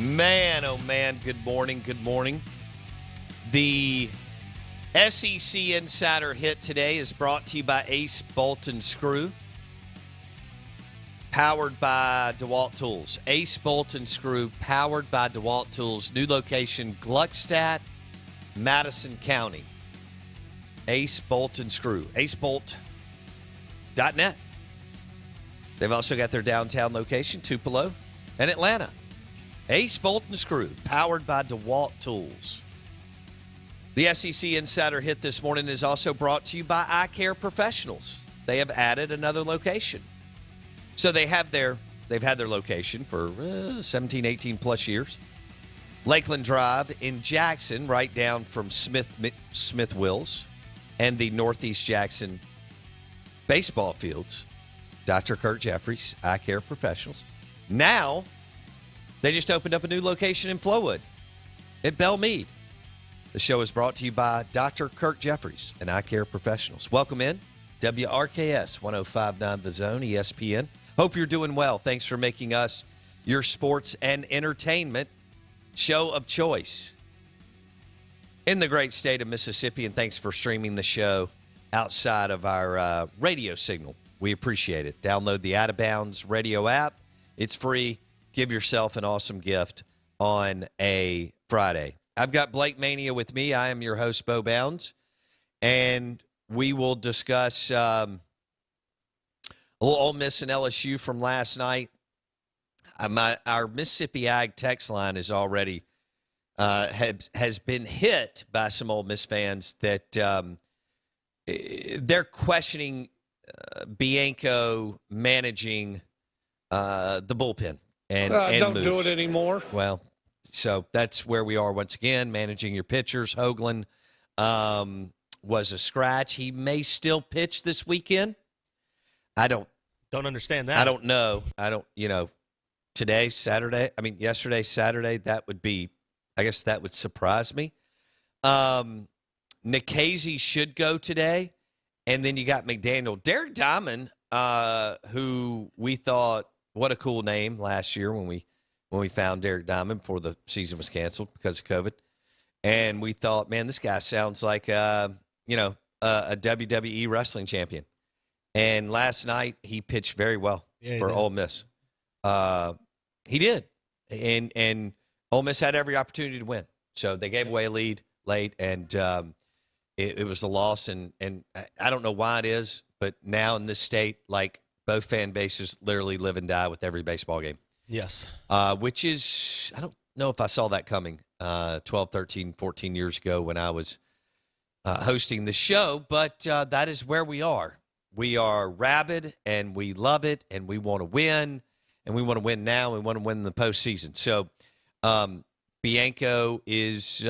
Man, oh man, good morning, good morning. The SEC Insider Hit today is brought to you by Ace Bolt and Screw, powered by DeWalt Tools. Ace Bolt and Screw, powered by DeWalt Tools. New location, Gluckstadt, Madison County. Ace Bolt and Screw, acebolt.net. They've also got their downtown location, Tupelo, and Atlanta. Ace Bolt and Screw, powered by DeWalt Tools. The SEC Insider Hit this morning is also brought to you by Eye Care Professionals. They have added another location. So they've had their location for 17, 18 plus years. Lakeland Drive in Jackson, right down from Smith Wills and the Northeast Jackson baseball fields. Dr. Kurt Jeffries, Eye Care Professionals. Now, they just opened up a new location in Flowood at Belmead. The show is brought to you by Dr. Kurt Jeffries and Eye Care Professionals. Welcome in, WRKS 105.9 The Zone, ESPN. Hope you're doing well. Thanks for making us your sports and entertainment show of choice in the great state of Mississippi, and thanks for streaming the show outside of our radio signal. We appreciate it. Download the Out of Bounds radio app. It's free. Give yourself an awesome gift on a Friday. I've got Blake Mania with me. I am your host, Bo Bounds, and we will discuss a little Ole Miss and LSU from last night. Our Mississippi Ag text line is already has been hit by some Ole Miss fans that they're questioning Bianco managing the bullpen. And don't moves. do it anymore. Well, so that's where we are once again, managing your pitchers. Hoagland was a scratch. He may still pitch this weekend. I don't understand that. I don't know. Yesterday, Saturday, that would be, I guess that would surprise me. Nikhazy should go today. And then you got McDaniel. Derek Diamond, who we thought, what a cool name last year when we found Derek Diamond before the season was canceled because of COVID. And we thought, man, this guy sounds like a WWE wrestling champion. And last night he pitched very well for Ole Miss. He did. And Ole Miss had every opportunity to win. So they gave away a lead late, and it was a loss. And I don't know why it is, but now in this state, like, both fan bases literally live and die with every baseball game. Yes. Which is, I don't know if I saw that coming 12, 13, 14 years ago when I was hosting the show, but that is where we are. We are rabid, and we love it, and we want to win, and we want to win now, and we want to win in the postseason. So Bianco is,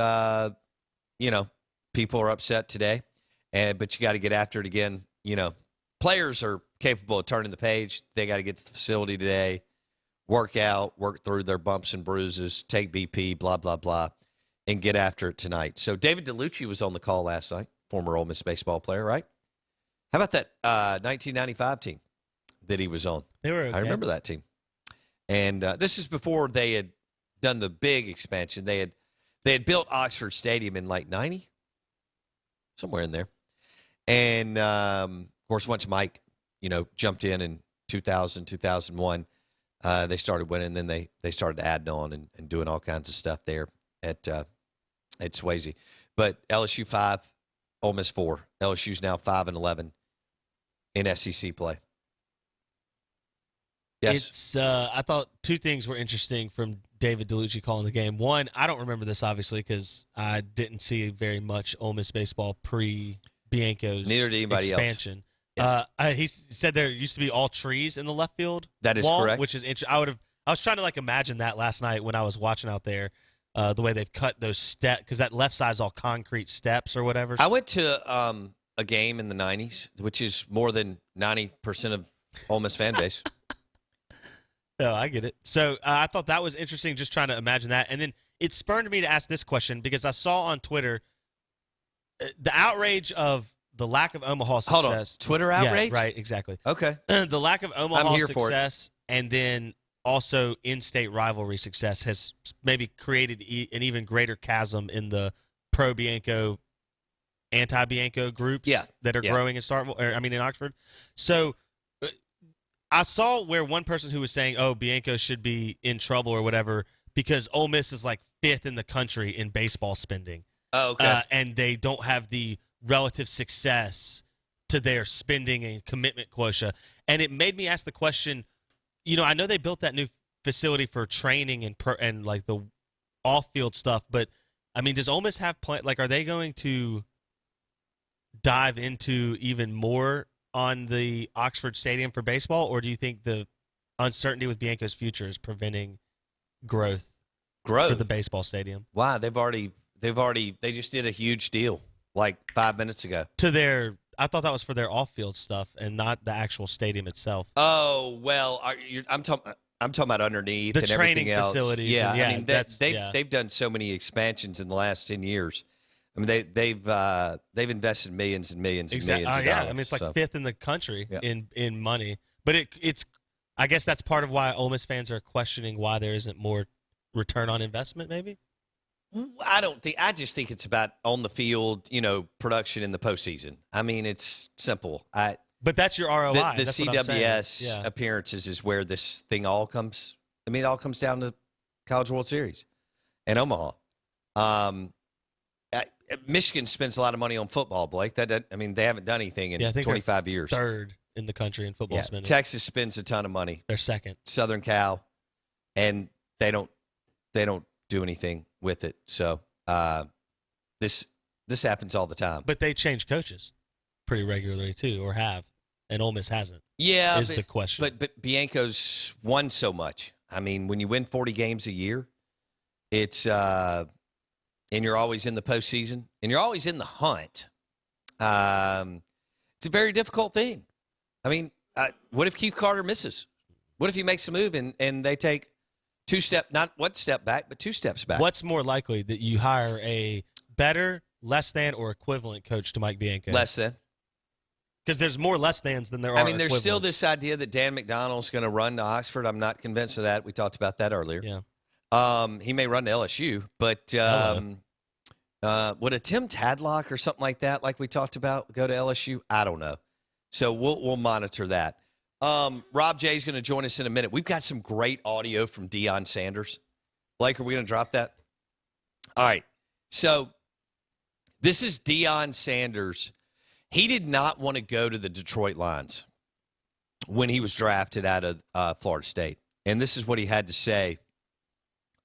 people are upset today, but you got to get after it again. Players are capable of turning the page. They got to get to the facility today, work out, work through their bumps and bruises, take BP, blah, blah, blah, and get after it tonight. So David DeLucci was on the call last night, former Ole Miss baseball player, right? How about that 1995 team that he was on? They were okay. I remember that team. And this is before they had done the big expansion. They had built Oxford Stadium in like 90, somewhere in there. And, of course, once Mike, jumped in 2000, 2001, they started winning. Then they started adding on and doing all kinds of stuff there at Swayze. But LSU 5, Ole Miss 4. LSU's now 5-11 in SEC play. Yes. I thought two things were interesting from David DeLucci calling the game. One, I don't remember this, obviously, because I didn't see very much Ole Miss baseball pre-Bianco's Neither did anybody expansion. else. Yeah. He said there used to be all trees in the left field. That is wall, correct. Which is interesting. I was trying to imagine that last night when I was watching out there, the way they've cut those steps, because that left side's all concrete steps or whatever. I went to a game in the 90s, which is more than 90% of Ole Miss fan base. Oh, I get it. So I thought that was interesting, just trying to imagine that. And then it spurred me to ask this question because I saw on Twitter the outrage of the lack of Omaha success. Hold on. Twitter outrage? Yeah, right, exactly. Okay. The lack of Omaha here for it. success, and then also in-state rivalry success has maybe created an even greater chasm in the pro-Bianco, anti-Bianco groups that are growing in in Oxford. So I saw where one person who was saying, oh, Bianco should be in trouble or whatever because Ole Miss is like 5th in the country in baseball spending. Oh, okay. And they don't have the relative success to their spending and commitment quota. And it made me ask the question, I know they built that new facility for training and like the off-field stuff, but I mean, does Ole Miss have are they going to dive into even more on the Oxford Stadium for baseball, or do you think the uncertainty with Bianco's future is preventing growth for the baseball stadium? Wow, they just did a huge deal like 5 minutes ago. I thought that was for their off-field stuff and not the actual stadium itself. Oh, well, I'm talking about underneath and everything else. Facilities. Yeah, and, I mean they've done so many expansions in the last 10 years. I mean they've invested millions and millions and millions of dollars. I mean it's like 5th in the country in money. But it's I guess that's part of why Ole Miss fans are questioning why there isn't more return on investment. Maybe. I just think it's about on the field, production in the postseason. I mean, it's simple. But that's your ROI. The that's CWS appearances is where this thing all comes. I mean, it all comes down to College World Series and Omaha. Michigan spends a lot of money on football, Blake. They haven't done anything in 25 years. 3rd in the country in football spending. Texas spends a ton of money. They're 2nd. Southern Cal, and they don't do anything with it. So this happens all the time. But they change coaches pretty regularly too, or have, and Ole Miss hasn't. Yeah, is the question. But Bianco's won so much. I mean, when you win 40 games a year, it's and you're always in the postseason, and you're always in the hunt. It's a very difficult thing. I mean, what if Keith Carter misses? What if he makes a move and they take not one step back, but 2 steps back? What's more likely, that you hire a better, less than, or equivalent coach to Mike Bianco? Less than. Because there's more less thans than there are. I mean, there's still this idea that Dan McDonnell's going to run to Oxford. I'm not convinced of that. We talked about that earlier. Yeah. He may run to LSU, but would a Tim Tadlock or something like that, like we talked about, go to LSU? I don't know. So we'll monitor that. Rob J is going to join us in a minute. We've got some great audio from Deion Sanders. Blake, are we going to drop that? All right. So this is Deion Sanders. He did not want to go to the Detroit Lions when he was drafted out of Florida State. And this is what he had to say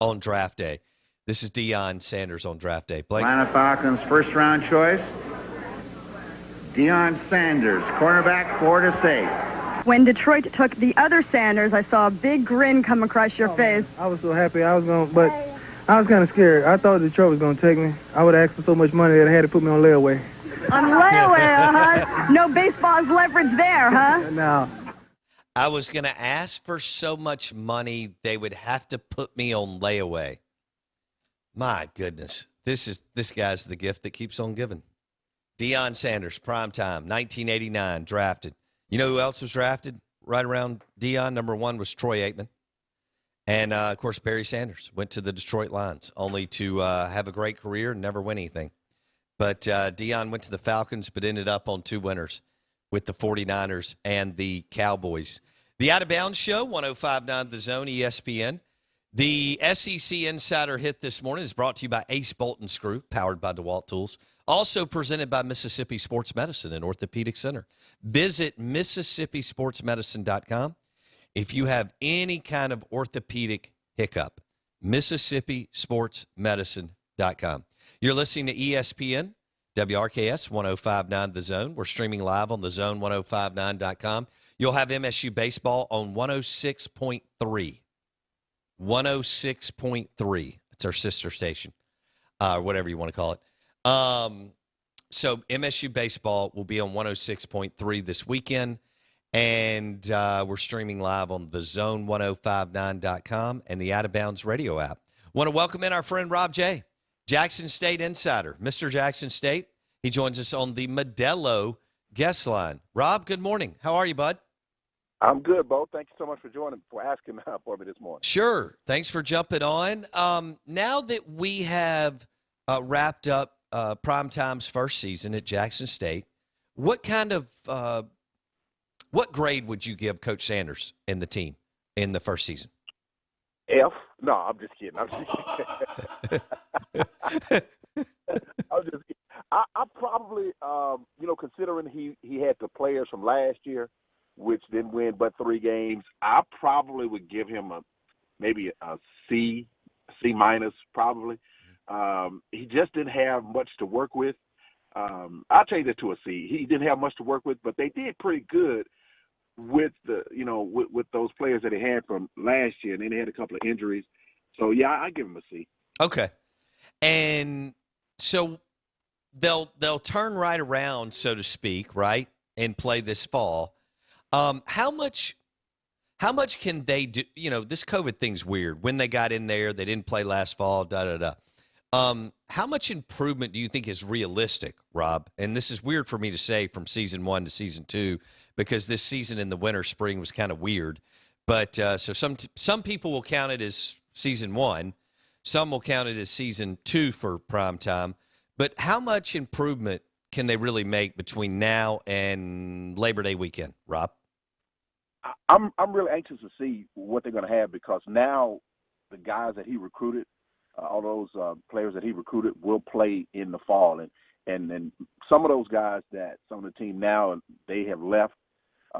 on draft day. This is Deion Sanders on draft day. Blake? Atlanta Falcons first-round choice, Deion Sanders, cornerback, Florida State. When Detroit took the other Sanders, I saw a big grin come across your face. Man, I was so happy. But I was kind of scared. I thought Detroit was going to take me. I would have asked for so much money that I had to put me on layaway. On layaway, huh? No baseball's leverage there, huh? No. I was going to ask for so much money, they would have to put me on layaway. My goodness. This guy's the gift that keeps on giving. Deion Sanders, primetime, 1989, drafted. You know who else was drafted right around Deion? Number 1 was Troy Aikman. And, of course, Barry Sanders went to the Detroit Lions, only to have a great career and never win anything. But Deion went to the Falcons, but ended up on 2 winners with the 49ers and the Cowboys. The Out of Bounds Show, 105.9 The Zone, ESPN. The SEC Insider Hit this morning is brought to you by Ace Bolt and Screw, powered by DeWalt Tools. Also presented by Mississippi Sports Medicine and Orthopedic Center. Visit MississippiSportsMedicine.com if you have any kind of orthopedic hiccup. MississippiSportsMedicine.com. You're listening to ESPN, WRKS 105.9 The Zone. We're streaming live on thezone1059.com. You'll have MSU baseball on 106.3. 106.3. It's our sister station, whatever you want to call it. So MSU baseball will be on 106.3 this weekend, and we're streaming live on thezone1059.com and the Out of Bounds radio app. Want to welcome in our friend Rob J., Jackson State Insider, Mr. Jackson State. He joins us on the Modelo guest line. Rob, good morning. How are you, bud? I'm good, Bo. Thank you so much for asking for me this morning. Sure. Thanks for jumping on. Now that we have wrapped up Primetime's first season at Jackson State, what grade would you give Coach Sanders and the team in the first season? F? No, I'm just kidding. I'm just kidding. I probably, considering he had the players from last year, which didn't win but 3 games, I probably would give him maybe a C minus probably. He just didn't have much to work with. I'll change it to a C. He didn't have much to work with, but they did pretty good with with those players that he had from last year, and then they had a couple of injuries. So yeah, I give him a C. Okay, and so they'll turn right around, so to speak, right, and play this fall. How much can they do? This COVID thing's weird. When they got in there, they didn't play last fall. How much improvement do you think is realistic, Rob? And this is weird for me to say from season 1 to season 2 because this season in the winter spring was kind of weird. But so some people will count it as season 1, some will count it as season 2 for Primetime. But how much improvement can they really make between now and Labor Day weekend, Rob? I'm really anxious to see what they're going to have because now the guys that he recruited, all those players that he recruited will play in the fall. And some of those guys that some of the team now, they have left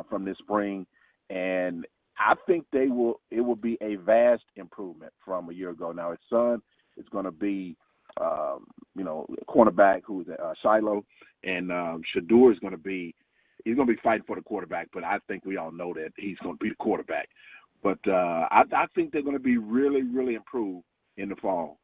from this spring. And I think it will be a vast improvement from a year ago. Now, his son is going to be, cornerback who's Shiloh, and Shedeur is going to be fighting for the quarterback, but I think we all know that he's going to be the quarterback. But I think they're going to be really, really improved in the fall.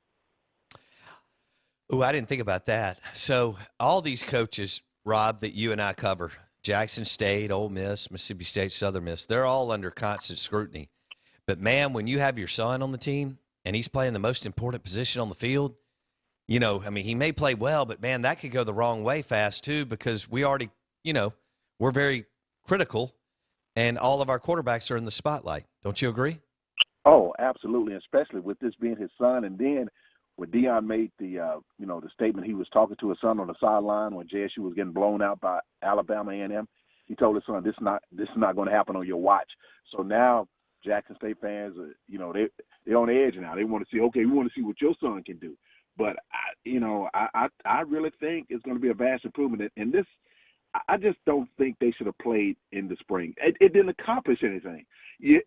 Oh, I didn't think about that. So all these coaches, Rob, that you and I cover, Jackson State, Ole Miss, Mississippi State, Southern Miss, they're all under constant scrutiny. But, man, when you have your son on the team and he's playing the most important position on the field, he may play well, but, man, that could go the wrong way fast too because we already, we're very critical and all of our quarterbacks are in the spotlight. Don't you agree? Oh, absolutely, especially with this being his son. And then when Deion made the statement, he was talking to his son on the sideline when JSU was getting blown out by Alabama A&M. He told his son, "This is not going to happen on your watch." So now Jackson State fans, they're on edge now. They want to see, okay, we want to see what your son can do. But I really think it's going to be a vast improvement. And this, I just don't think they should have played in the spring. It didn't accomplish anything.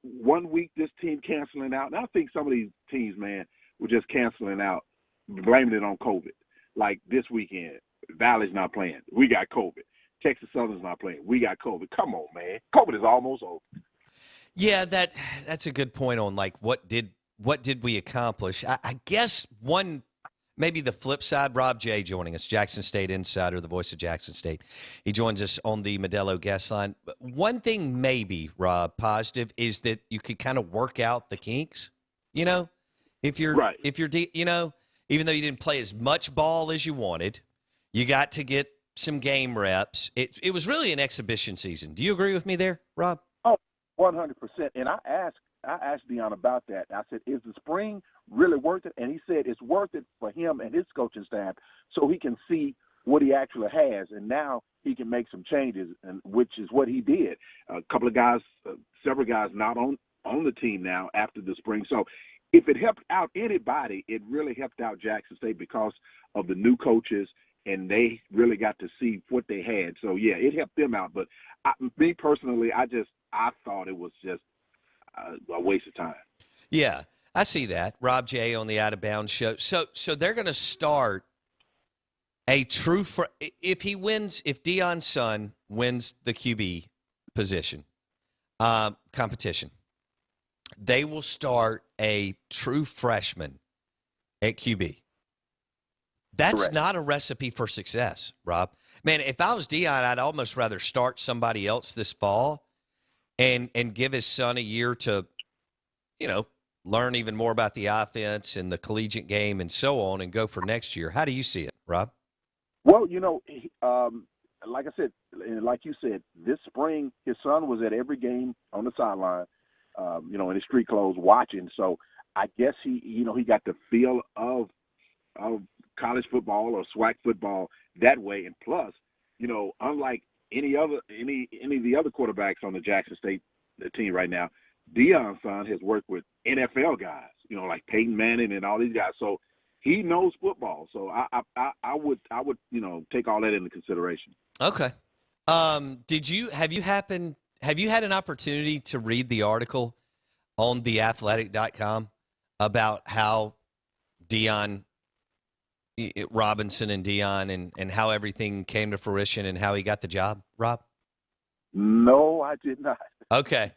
1 week, this team canceling out. And I think some of these teams, man, were just canceling out, blaming it on COVID. Like this weekend, Valley's not playing. We got COVID. Texas Southern's not playing. We got COVID. Come on, man. COVID is almost over. Yeah, that's a good point on like what did we accomplish. I guess maybe the flip side, Rob J. joining us, Jackson State insider, the voice of Jackson State. He joins us on the Modelo guest line. One thing maybe, Rob, positive is that you could kind of work out the kinks, if you're right. Even though you didn't play as much ball as you wanted, you got to get some game reps. It was really an exhibition season. Do you agree with me there, Rob? Oh, 100%. And I asked Deion about that. I said, is the spring really worth it? And he said it's worth it for him and his coaching staff so he can see what he actually has. And now he can make some changes, and which is what he did. A couple of guys, several guys not on the team now after the spring. So if it helped out anybody, it really helped out Jackson State because of the new coaches, and they really got to see what they had. So, yeah, it helped them out. But me personally, I thought it was just a waste of time. Yeah, I see that. Rob J. on the Out of Bounds show. So they're going to start a true if Deion's son wins the QB position competition, they will start a true freshman at QB. That's Correct. Not a recipe for success, Rob. Man, if I was Deion, I'd almost rather start somebody else this fall and give his son a year to, learn even more about the offense and the collegiate game and so on and go for next year. How do you see it, Rob? Well, like I said, and like you said, this spring his son was at every game on the sideline, in his street clothes watching. So I guess he got the feel of college football or SWAC football that way. And plus, unlike any of the other quarterbacks on the Jackson State team right now, Deion's son has worked with NFL guys, like Peyton Manning and all these guys. So he knows football. So I would take all that into consideration. Okay. Have you had an opportunity to read the article on theathletic.com about how Deion Robinson and Deion and how everything came to fruition and how he got the job, Rob? No, I did not. Okay.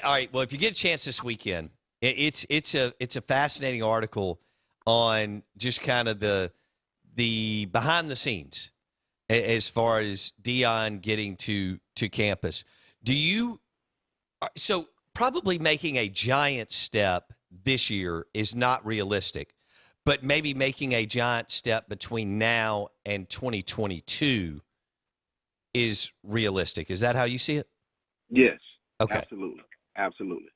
All right. Well, if you get a chance this weekend, it's a fascinating article on just kind of the behind the scenes as far as Deion getting to campus. So probably making a giant step this year is not realistic, but maybe making a giant step between now and 2022 is realistic. Is that how you see it? Yes. Okay. Absolutely.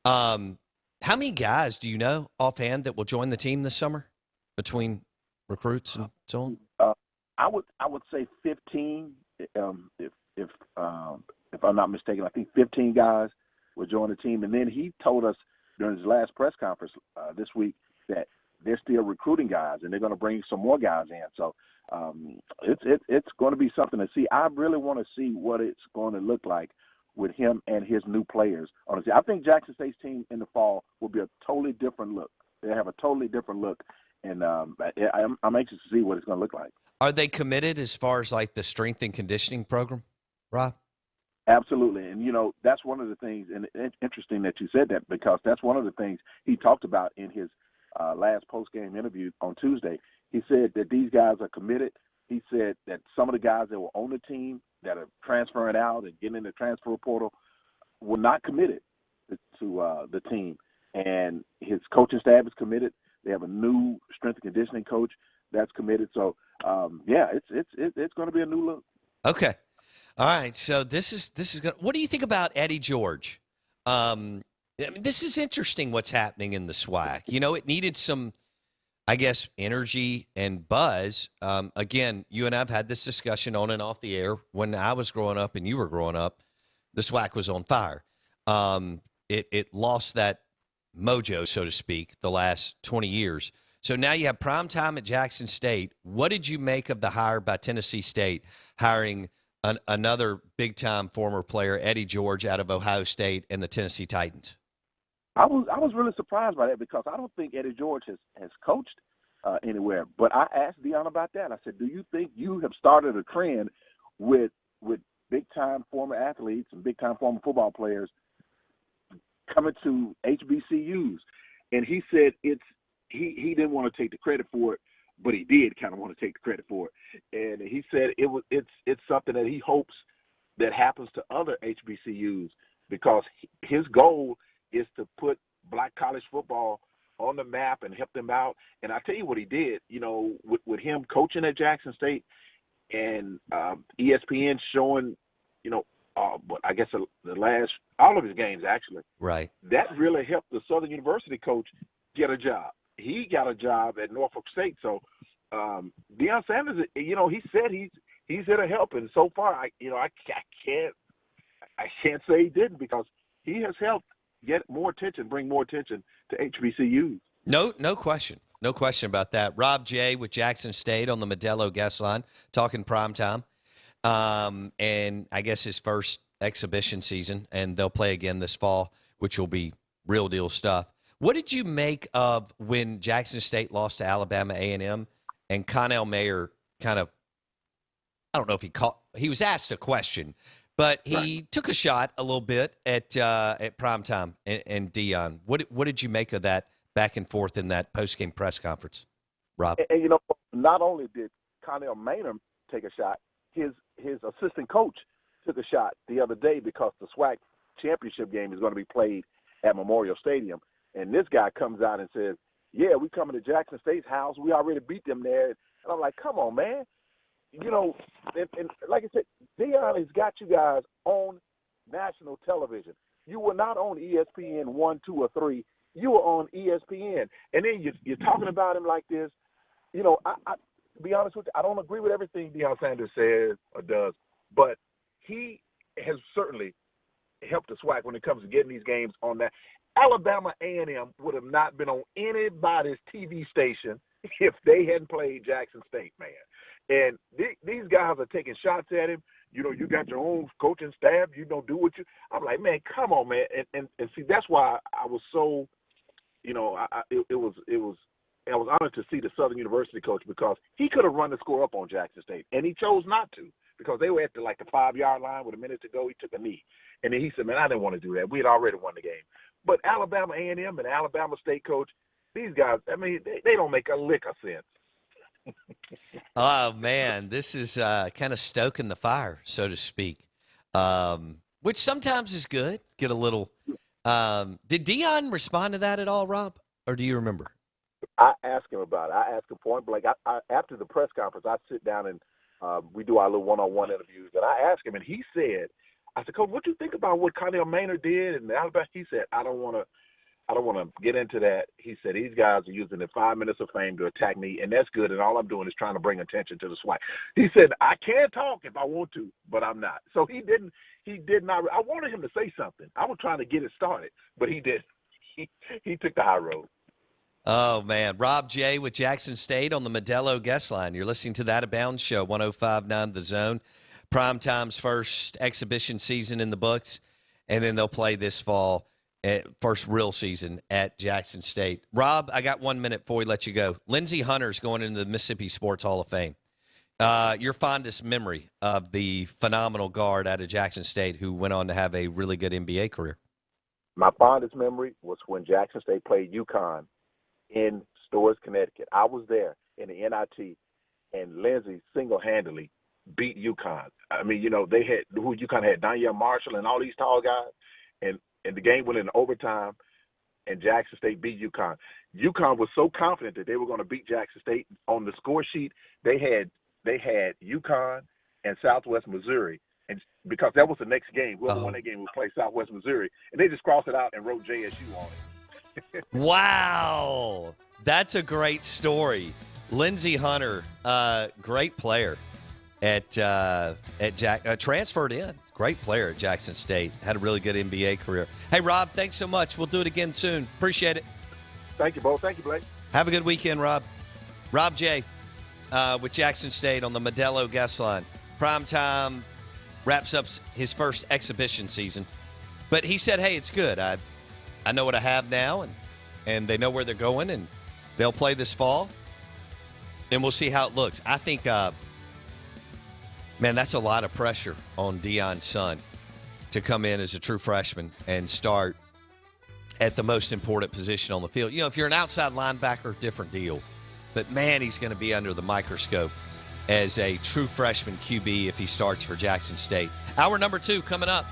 How many guys do you know offhand that will join the team this summer between recruits and so on? I would say 15. If I'm not mistaken, I think 15 guys will join the team. And then he told us during his last press conference this week that they're still recruiting guys and they're going to bring some more guys in. So it's going to be something to see. I really want to see what it's going to look like with him and his new players. Honestly, I think Jackson State's team in the fall will be a totally different look. They have a totally different look, and I'm anxious to see what it's going to look like. Are they committed as far as like the strength and conditioning program, Rob? Absolutely, and that's one of the things, and it's interesting that you said that because that's one of the things he talked about in his last post-game interview on Tuesday. He said that these guys are committed. He said that some of the guys that were on the team that are transferring out and getting in the transfer portal were not committed to the team. And his coaching staff is committed. They have a new strength and conditioning coach that's committed. So, it's going to be a new look. Okay. All right. So this is going. What do you think about Eddie George? This is interesting. What's happening in the SWAC? It needed some, I guess, energy and buzz. Again, you and I have had this discussion on and off the air. When I was growing up and you were growing up, the SWAC was on fire. It lost that mojo, so to speak, the last 20 years. So now you have prime time at Jackson State. What did you make of the hire by Tennessee State, hiring another big-time former player, Eddie George, out of Ohio State and the Tennessee Titans? I was really surprised by that because I don't think Eddie George has coached anywhere. But I asked Deion about that. I said, do you think you have started a trend with big-time former athletes and big-time former football players coming to HBCUs? And he said he didn't want to take the credit for it, but he did kind of want to take the credit for it. And he said it's something that he hopes that happens to other HBCUs because his goal is to put black college football on the map and help them out. And I tell you what he did, with him coaching at Jackson State and ESPN showing, I guess all of his games actually. Right. That really helped the Southern University coach get a job. He got a job at Norfolk State. So Deion Sanders, he said he's here to help, and so far, I can't say he didn't because he has helped get more attention, bring more attention to HBCUs. No question. No question about that. Rob J. with Jackson State on the Modelo guest line, talking primetime. And I guess his first exhibition season, and they'll play again this fall, which will be real deal stuff. What did you make of when Jackson State lost to Alabama A&M and Connell Mayer kind of, I don't know if he was asked a question, but he took a shot a little bit at primetime and Deion. What did you make of that back and forth in that postgame press conference, Rob? And not only did Connell Mayer take a shot, his assistant coach took a shot the other day because the SWAC championship game is going to be played at Memorial Stadium. And this guy comes out and says, yeah, we coming to Jackson State's house. We already beat them there. And I'm like, come on, man. you know, and like I said, Deion has got you guys on national television. You were not on ESPN 1, 2, or 3. You were on ESPN. And then you're talking about him like this. You know, I to be honest with you, I don't agree with everything Deion Sanders says or does, but he has certainly helped the SWAC when it comes to getting these games on that. Alabama A&M would have not been on anybody's TV station if they hadn't played Jackson State, man. And these guys are taking shots at him. You know, you got your own coaching staff. You don't do what you – I'm like, man, come on, man. And see, that's why I was so – you know, I was honored to see the Southern University coach because he could have run the score up on Jackson State, and he chose not to because they were at the 5-yard line with a minute to go. He took a knee. And then he said, man, I didn't want to do that. We had already won the game. But Alabama A&M and Alabama State coach, these guys, I mean, they don't make a lick of sense. Oh, man, this is kind of stoking the fire, so to speak, which sometimes is good. Get a little did Deion respond to that at all, Rob, or do you remember? I asked him about it. I asked him point blank. I after the press conference, I sit down and we do our little one-on-one interviews, and I asked him, and he said, I said, Coach, what do you think about what Connell Maynard did? And Alabama, he said, I don't want to get into that. He said, these guys are using the 5 minutes of fame to attack me, and that's good, and all I'm doing is trying to bring attention to the SWAC. He said, I can talk if I want to, but I'm not. So he did not. I wanted him to say something. I was trying to get it started, but he did. He took the high road. Oh, man. Rob J. with Jackson State on the Modelo guest line. You're listening to That Abound Show, 105.9 The Zone. Primetime's first exhibition season in the books, and then they'll play this fall, first real season at Jackson State. Rob, I got 1 minute before we let you go. Lindsey Hunter's going into the Mississippi Sports Hall of Fame. Your fondest memory of the phenomenal guard out of Jackson State who went on to have a really good NBA career? My fondest memory was when Jackson State played UConn in Storrs, Connecticut. I was there in the NIT, and Lindsey single-handedly beat UConn. I mean, you know, UConn had Danielle Marshall and all these tall guys, and the game went in overtime, and Jackson State beat UConn. UConn was so confident that they were going to beat Jackson State. On the score sheet, they had UConn and Southwest Missouri, and because that was the next game, whoever won that game would play Southwest Missouri, and they just crossed it out and wrote JSU on it. Wow, that's a great story. Lindsey Hunter, great player at transferred in. Great player at Jackson State. Had a really good NBA career. Hey, Rob, thanks so much. We'll do it again soon. Appreciate it. Thank you, Bo. Thank you, Blake. Have a good weekend, Rob. Rob J. With Jackson State on the Modelo guest line. Primetime wraps up his first exhibition season. But he said, hey, it's good. I know what I have now, and they know where they're going, and they'll play this fall, and we'll see how it looks. I think, man, that's a lot of pressure on Deion's son to come in as a true freshman and start at the most important position on the field. You know, if you're an outside linebacker, different deal. But, man, he's going to be under the microscope as a true freshman QB if he starts for Jackson State. Hour number 2 coming up.